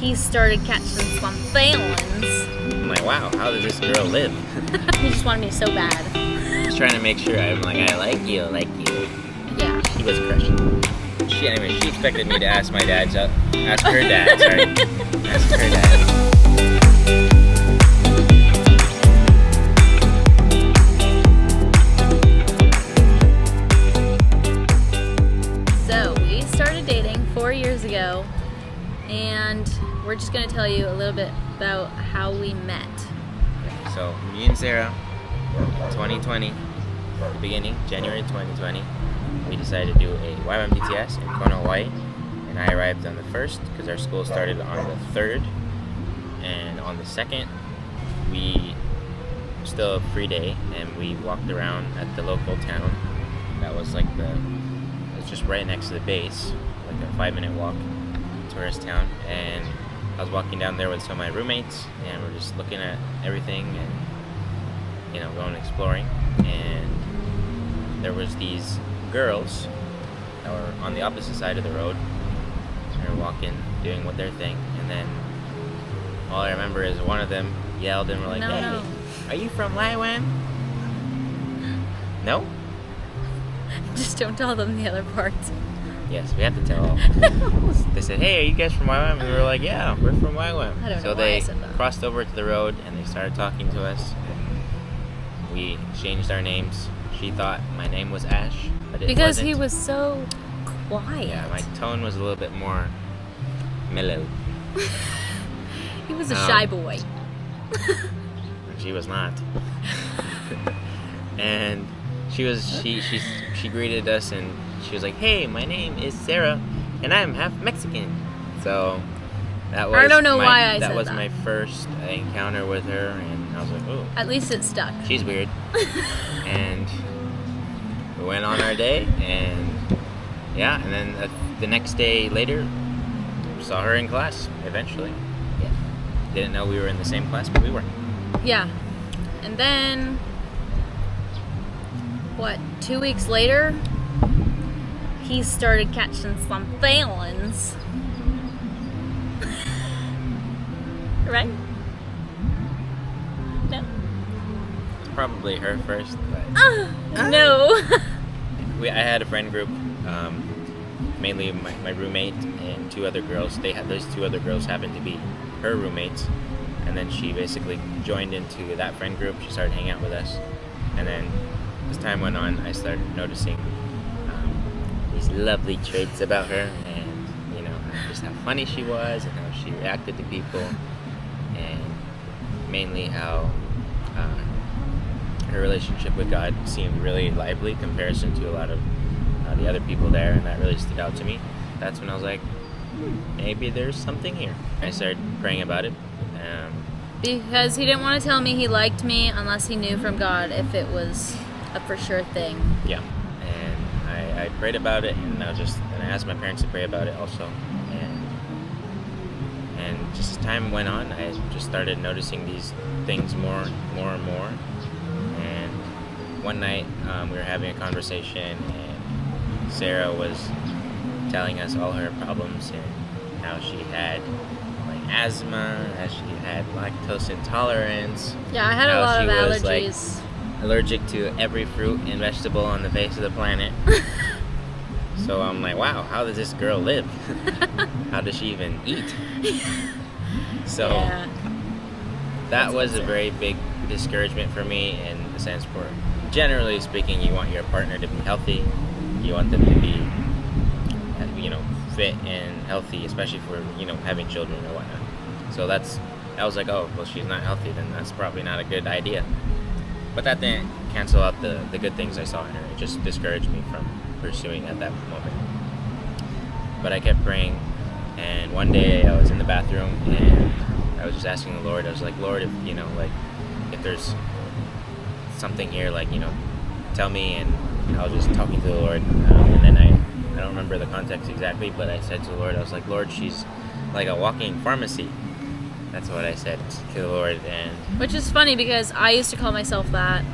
he started catching some feelings. I'm like, wow, how does this girl live? He just wanted me so bad. Just trying to make sure I'm like, I like you. Yeah. She was crushing. She expected me to ask her dad, sorry. Ask her dad. So, we started dating 4 years ago, and we're just going to tell you a little bit about how we met. So, me and Sarah, 2020, the beginning, January 2020, we decided to do a YWAM-DTS in Kona, Hawaii, and I arrived on the 1st because our school started on the 3rd, and on the 2nd, we still a free day, and we walked around at the local town. That was like it was just right next to the base, like a 5-minute walk, tourist town, and I was walking down there with some of my roommates, and we're just looking at everything and, going exploring. And there was these girls that were on the opposite side of the road. They were walking, doing what their thing, and then all I remember is one of them yelled, and we're like, "Hey, are you from YWAM?" No? Just don't tell them the other parts. Yes, we have to tell all. They said, "Hey, are you guys from YWAM?" And we were like, "Yeah, we're from YWAM." I don't know So why they I said that. crossed over to the road and they started talking to us. And we exchanged our names. She thought my name was Ash, but it Because wasn't. he was so quiet. Yeah, my tone was a little bit more mellow. He was a shy boy. She was not. And she greeted us and she was like, "Hey, my name is Sarah, and I'm half Mexican." So that was I don't know why I said that was that. my first encounter with her, and I was like, "Oh, At least it stuck. she's weird." And we went on our day, and yeah, and then the next day later, saw her in class. Eventually, Yeah. didn't know we were in the same class, but we were. Yeah. And then, 2 weeks later, he started catching some feelings. Right? No? Probably her first, but No. I had a friend group, mainly my roommate and 2 other girls. Those 2 other girls happened to be her roommates, and then she basically joined into that friend group. She started hanging out with us, and then as time went on, I started noticing these lovely traits about her, and just how funny she was, and how she reacted to people, and mainly how her relationship with God seemed really lively in comparison to a lot of the other people there, and that really stood out to me. That's when I was like, maybe there's something here. I started praying about it. Because he didn't want to tell me he liked me unless he knew from God if it was a for sure thing. Yeah, and I prayed about it, and I asked my parents to pray about it also, and just as time went on, I just started noticing these things more and more. And one night we were having a conversation, and Sarah was telling us all her problems and how she had asthma, how she had lactose intolerance. Yeah, I had a how lot she of was, allergies. Allergic to every fruit and vegetable on the face of the planet. So I'm like, wow, how does this girl live? How does she even eat? So Yeah. that was a very big discouragement for me, in the sense where, generally speaking, you want your partner to be healthy. You want them to be, fit and healthy, especially for, having children or whatnot. So I was like, oh, well, she's not healthy, then that's probably not a good idea. But that didn't cancel out the good things I saw in her. It just discouraged me from pursuing at that moment. But I kept praying, and one day I was in the bathroom, and I was just asking the Lord. I was like, Lord, if there's something here, tell me. And I was just talking to the Lord, and then I don't remember the context exactly, but I said to the Lord, I was like, Lord, she's like a walking pharmacy. That's what I said to the Lord. And Which is funny because I used to call myself that.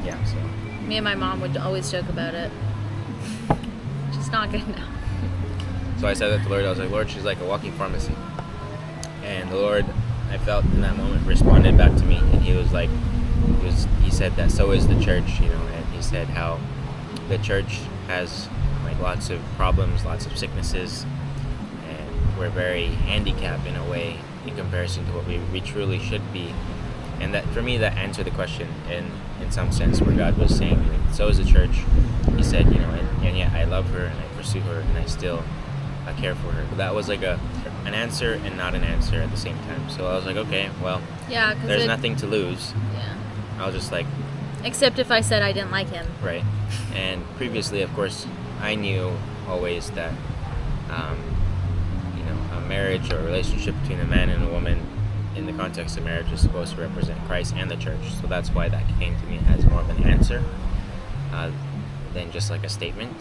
yeah, so Me and my mom would always joke about it. Which is not good now. I said that to the Lord. I was like, Lord, she's like a walking pharmacy. And the Lord, I felt in that moment, responded back to me, and he was like, he said that so is the church, and he said how the church has like lots of problems, lots of sicknesses, and we're very handicapped in a way in comparison to what we truly should be. And that, for me, that answered the question in some sense, where God was saying, so is the church. He said, and yet I love her and I pursue her and I still care for her. But that was like an answer and not an answer at the same time. So I was like, okay, well, Yeah, there's nothing to lose. Yeah. I was just like, except if I said I didn't like him. right. And previously, of course, I knew always that, a marriage or a relationship between a man and a woman in the context of marriage is supposed to represent Christ and the church. So that's why that came to me as more of an answer than just like a statement.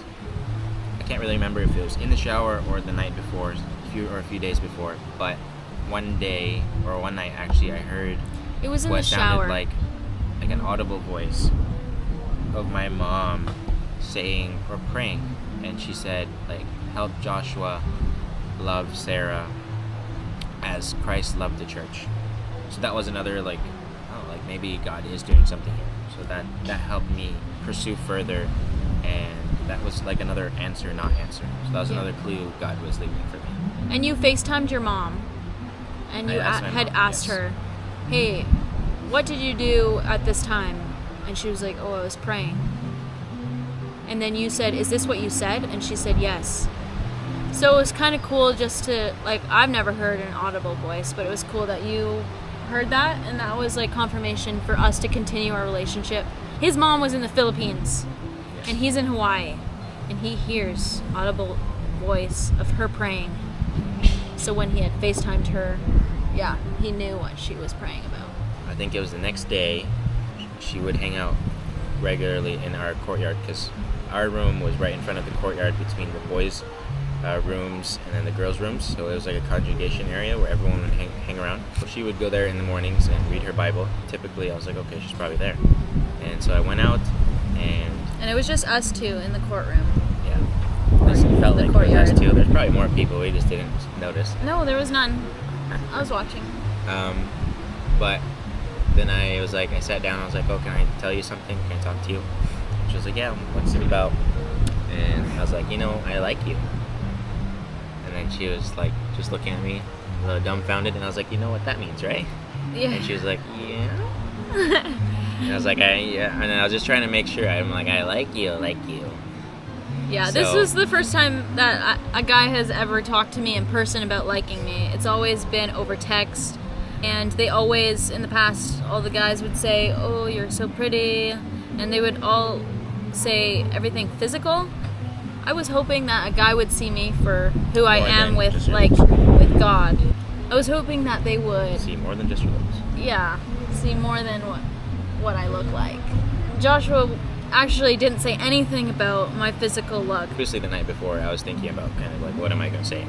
I can't really remember if it was in the shower or the night before, a few days before, but one night actually, I heard It was in what the sounded shower. like an audible voice of my mom saying or praying, and she said, like, help Joshua love Sarah as Christ loved the church. So that was another maybe God is doing something here. So that helped me pursue further, and that was like another answer, not answer. So that was another clue God was leaving for me. And you FaceTimed your mom, and you I asked my had mom, asked yes. her, hey, what did you do at this time? And she was like, oh, I was praying. And then you said, is this what you said? And she said, yes. So it was kind of cool just to, I've never heard an audible voice, but it was cool that you heard that, and that was like confirmation for us to continue our relationship. His mom was in the Philippines, Yes. and he's in Hawaii, and he hears audible voice of her praying. So when he had FaceTimed her, yeah, he knew what she was praying about. I think it was the next day, she would hang out regularly in our courtyard, because our room was right in front of the courtyard between the boys' rooms and then the girls' rooms. So it was like a conjugation area where everyone would hang around. So she would go there in the mornings and read her Bible. Typically, I was like, okay, she's probably there. And so I went out, and it was just us two in the courtroom. yeah, it felt The like courtyard. it was us too. There's probably more people, we just didn't notice. No, there was none. I was watching. But then I sat down, I was like, oh, can I tell you something? Can I talk to you? And she was like, yeah, what's it about? And I was like, I like you. And then she was like, just looking at me, a little dumbfounded, and I was like, you know what that means, right? Yeah. And she was like, yeah. And I was like, yeah. And I was just trying to make sure. I'm like, I like you. Yeah, this So- was the first time that a guy has ever talked to me in person about liking me. It's always been over text, and they always, in the past, all the guys would say, oh, you're so pretty, and they would all say everything physical. I was hoping that a guy would see me for who I More am than with, just your like, looks. with God. I was hoping that they would, See more than just your looks. yeah, see more than what I look like. Joshua actually didn't say anything about my physical look. Obviously, the night before, I was thinking about kind of like, what am I going to say?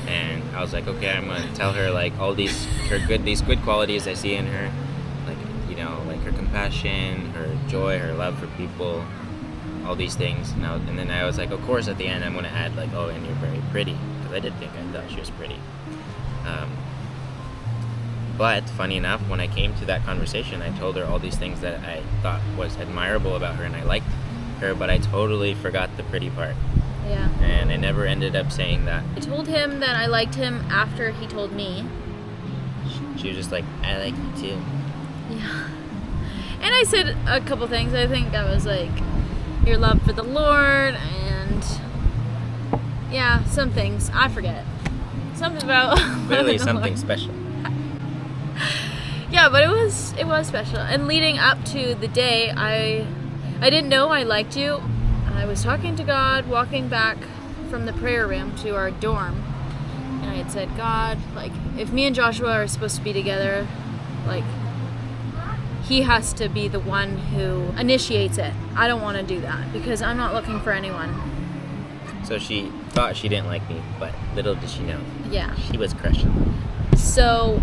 And I was like, okay, I'm going to tell her like all these good qualities I see in her, like like her compassion, her joy, her love for people, all these things. And then I was like, of course, at the end, I'm going to add like, oh, and you're very pretty, because I thought she was pretty. But funny enough, when I came to that conversation, I told her all these things that I thought was admirable about her, and I liked her, but I totally forgot the pretty part. Yeah. And I never ended up saying that. I told him that I liked him after he told me. She was just like, I like you too. Yeah. And I said a couple things. I think I was like, your love for the Lord, and yeah, some things. I forget. Something about Clearly loving the something Lord. special. Yeah, but it was special. And leading up to the day, I didn't know I liked you. I was talking to God, walking back from the prayer room to our dorm, and I had said, God, like, if me and Joshua are supposed to be together, like, he has to be the one who initiates it. I don't want to do that because I'm not looking for anyone. So she thought she didn't like me, but little did she know, Yeah. she was crushing. So,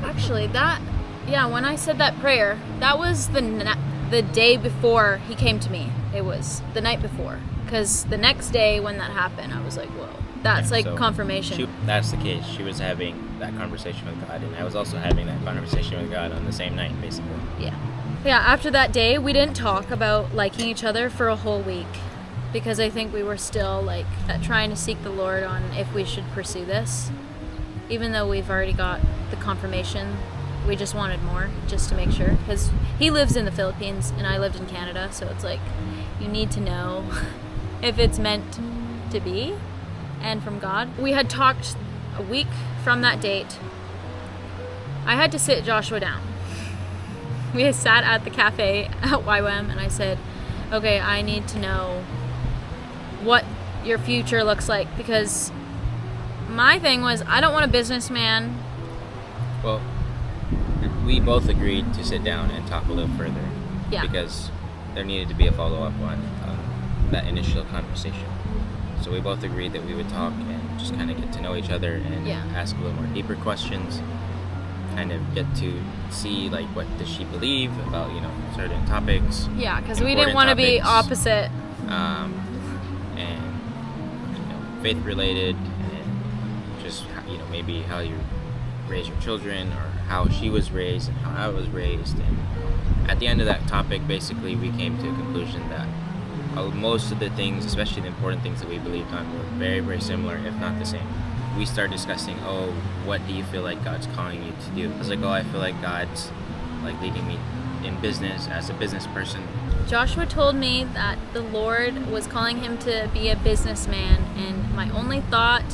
actually, when I said that prayer, that was the day before he came to me. It was the night before. Because the next day when that happened, I was like, whoa. that's Yeah, like so confirmation. That's the case. She was having that conversation with God, and I was also having that conversation with God on the same night, basically. Yeah, after that day, we didn't talk about liking each other for a whole week because I think we were still like trying to seek the Lord on if we should pursue this. Even though we've already got the confirmation, we just wanted more just to make sure because he lives in the Philippines and I lived in Canada, so it's like you need to know if it's meant to be and from God. We had talked a week from that date. I had to sit Joshua down. We had sat at the cafe at YWAM and I said, okay, I need to know what your future looks like because my thing was I don't want a businessman. Well, we both agreed to sit down and talk a little further. Yeah. Because there needed to be a follow-up on that initial conversation. So we both agreed that we would talk and just kind of get to know each other and ask a little more deeper questions. Kind of get to see like what does she believe about certain topics. Yeah, because we didn't want to be opposite. And faith related, and just maybe how you raise your children or how she was raised and how I was raised. And at the end of that topic, basically we came to a conclusion that most of the things, especially the important things that we believed on, were very, very similar, if not the same. We started discussing, what do you feel like God's calling you to do? I was like, I feel like God's like leading me in business as a business person. Joshua told me that the Lord was calling him to be a businessman, and my only thought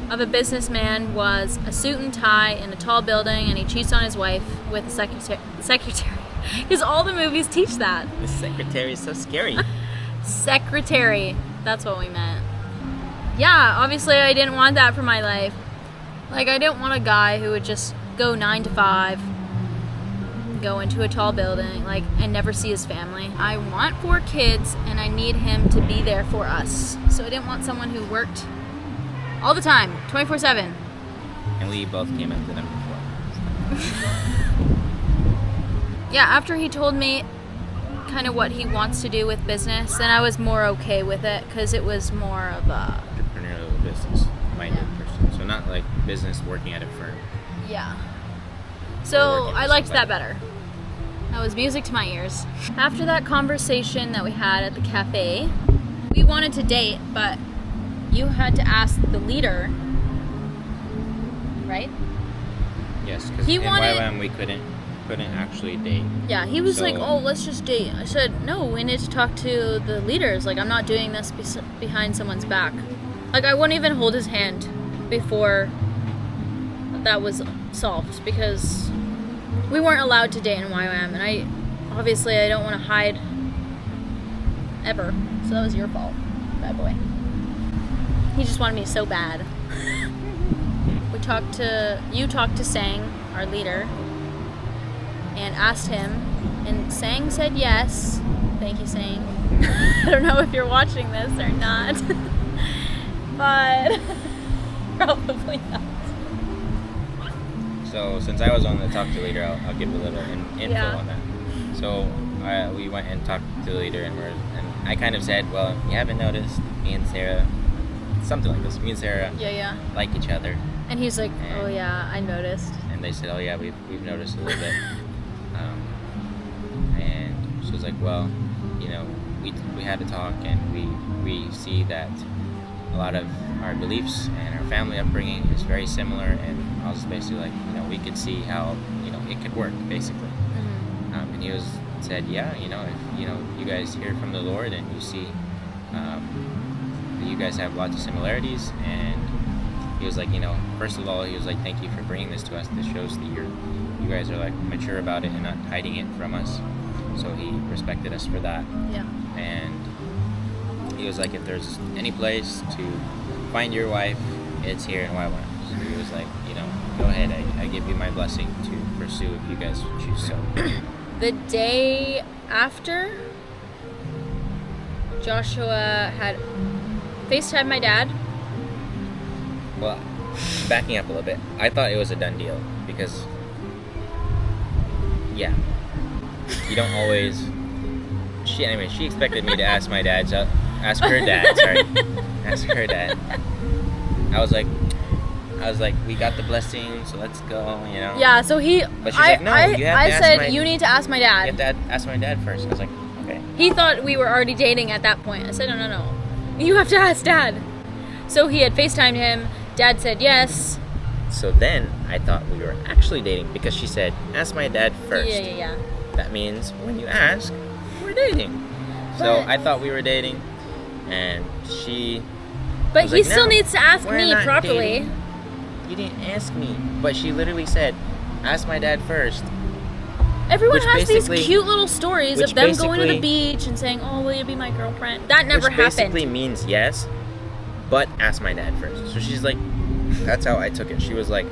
of a businessman was a suit and tie in a tall building, and he cheats on his wife with a secretary. Because all the movies teach that. The secretary is so scary. Secretary. That's what we meant. Yeah, obviously I didn't want that for my life. Like, I didn't want a guy who would just go 9 to 5, go into a tall building, and never see his family. I want 4 kids, and I need him to be there for us. So I didn't want someone who worked all the time, 24/7. And we both came up to number 4. Yeah, after he told me kind of what he wants to do with business, then I was more okay with it because it was more of a entrepreneurial business-minded person. So not like business working at a firm. Yeah. So I liked that better. That was music to my ears. After that conversation that we had at the cafe, we wanted to date, but you had to ask the leader, right? Yes, because in YWAM we couldn't actually date. Yeah, he was like, let's just date. I said, no, we need to talk to the leaders. Like, I'm not doing this behind someone's back. Like, I wouldn't even hold his hand before that was solved because we weren't allowed to date in YWAM, and I don't want to hide ever. So that was your fault, bad boy. He just wanted me so bad. You talked to Sang, our leader, and asked him, and Sang said yes. Thank you, Sang. I don't know if you're watching this or not, but probably not. So since I was on the talk to leader, I'll give a little info on that. So we went and talked to the leader, and I kind of said, well, if you haven't noticed, me and Sarah, something like this, me and Sarah like each other. And he's like, oh yeah, I noticed. And they said, oh yeah, we've noticed a little bit. And she was like, well, we had to talk, and we see that a lot of our beliefs and our family upbringing is very similar, and I was basically like, we could see how it could work, basically. Mm-hmm. And he said, yeah, if you guys hear from the Lord and you see that you guys have lots of similarities, and he was like, first of all, he was like, thank you for bringing this to us. This shows that you guys are like mature about it and not hiding it from us. So he respected us for that. Yeah. And he was like, if there's any place to find your wife, it's here in YWAM. So he was like, go ahead. I give you my blessing to pursue if you guys choose so. The day after, Joshua had FaceTimed my dad. Well, backing up a little bit, I thought it was a done deal because, yeah, you don't always. She expected me to ask her dad. I was like, we got the blessing, so let's go, you know. Yeah, so But she's like, no, you have to ask you need to ask my You have dad. to ask my dad first. I was like, okay. He thought we were already dating at that point. I said, no. You have to ask Dad. So he had FaceTimed him. Dad said yes. So then I thought we were actually dating because she said, ask my dad first. Yeah. That means when you ask, we're dating. So But- I thought we were dating, and she. But was he like, still "No, needs to ask we're me not properly. dating. You didn't ask me. But she literally said, ask my dad first. Everyone Which has these basically- cute little stories which of them going to the basically- beach and saying, "Oh, will you be my girlfriend?" That never Which basically happened. means yes, but ask my dad first. So she's like, that's how I took it. She was like,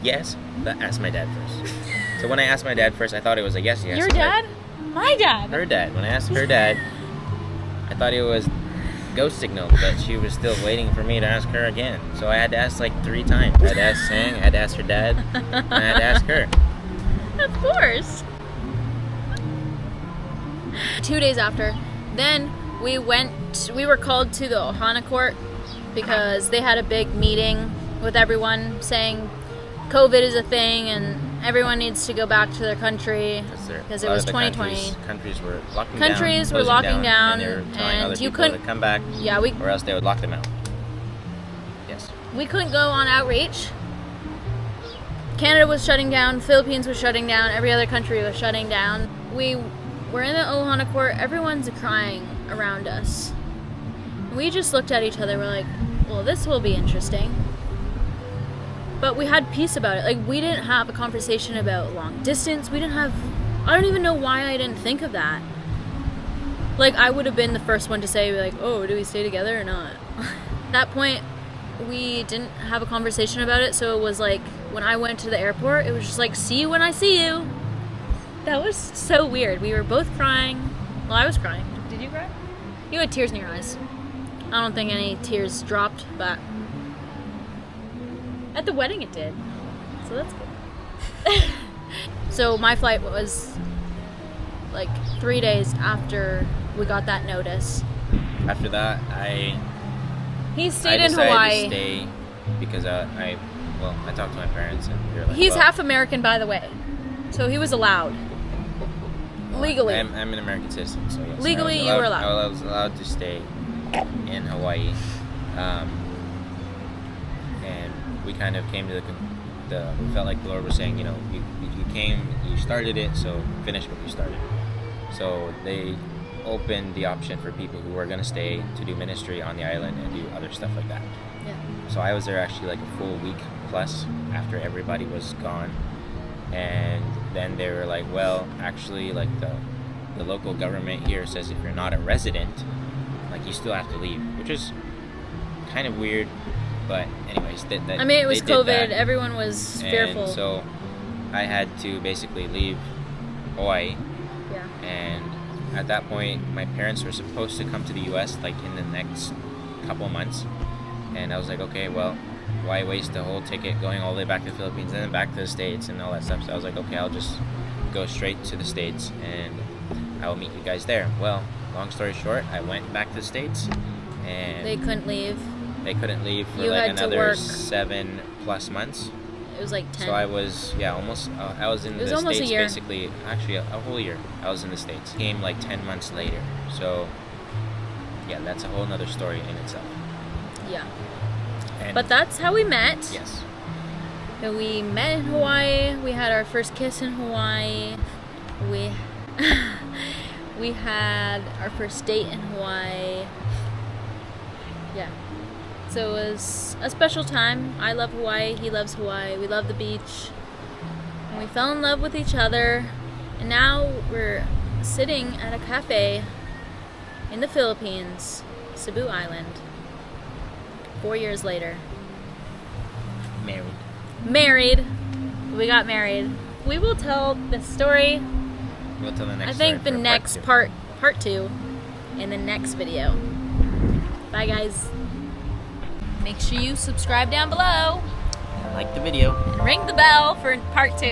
yes, but ask my dad first. So when I asked my dad first, I thought it was a yes. Your dad? My dad. Her dad. When I asked her dad, I thought it was ghost signal, but she was still waiting for me to ask her again. So I had to ask like 3 times. I had to ask Sang, I had to ask her dad, and I had to ask her. Of course. 2 days after, then we were called to the Ohana court because they had a big meeting with everyone saying COVID is a thing and everyone needs to go back to their country because it was 2020. Countries were locking Countries down, were closing locking down, and they were telling and other you people to couldn't- come back, Yeah, or else they would lock them out. Yes. we couldn't go on outreach. Canada was shutting down, Philippines was shutting down, every other country was shutting down. We were in the Ohana court, everyone's crying around us. We just looked at each other, we're like, well, this will be interesting. But we had peace about it. Like, we didn't have a conversation about long distance. I don't even know why I didn't think of that. Like, I would have been the first one to say, like, oh, do we stay together or not? At that point, we didn't have a conversation about it, so it was like, when I went to the airport, it was just like, see you when I see you. That was so weird. We were both crying. Well, I was crying. Did you cry? You had tears in your eyes. I don't think any tears dropped, but at the wedding it did. So that's good. So my flight was like 3 days after we got that notice. After that, He I stayed in decided Hawaii. to stay because I talked to my parents and they were like, He's well, half American, by the way. So he was allowed. Legally. I'm an American citizen, so yes. Legally, I was you were allowed. I was allowed to stay in Hawaii, and we kind of came to we felt like the Lord was saying, you know, you came, you started it, so finish what you started. So they opened the option for people who were going to stay to do ministry on the island and do other stuff like that. Yeah. So I was there actually like a full week plus after everybody was gone. And then they were like, well, actually, like the local government here says if you're not a resident, like you still have to leave, which is kind of weird. But anyways, I mean, it was they did COVID. that. Everyone was fearful. And so I had to basically leave Hawaii. Yeah. And at that point, my parents were supposed to come to the U.S. like in the next couple months. And I was like, okay, well, why waste the whole ticket going all the way back to the Philippines and then back to the States and all that stuff? So I was like, okay, I'll just go straight to the States and I will meet you guys there. Well, long story short, I went back to the States and They couldn't leave. they couldn't leave for You like had to another work. 7+ months. It was like 10. So I was, almost, I was in It was the almost a States year. basically, actually a whole year. I was in the States. Came like 10 months later. So, yeah, that's a whole nother story in itself. Yeah. And But that's how we met. yes, And we met in Hawaii. We had our first kiss in Hawaii. We we had our first date in Hawaii. Yeah. So it was a special time. I love Hawaii. He loves Hawaii. We love the beach. And we fell in love with each other. And now we're sitting at a cafe in the Philippines, Cebu Island. 4 years later. Married. We got married. We will tell the story, we'll tell the next I think, story the for next part part 2 in the next video. Bye, guys. Make sure you subscribe down below two. Like the video. and ring the bell for part 2.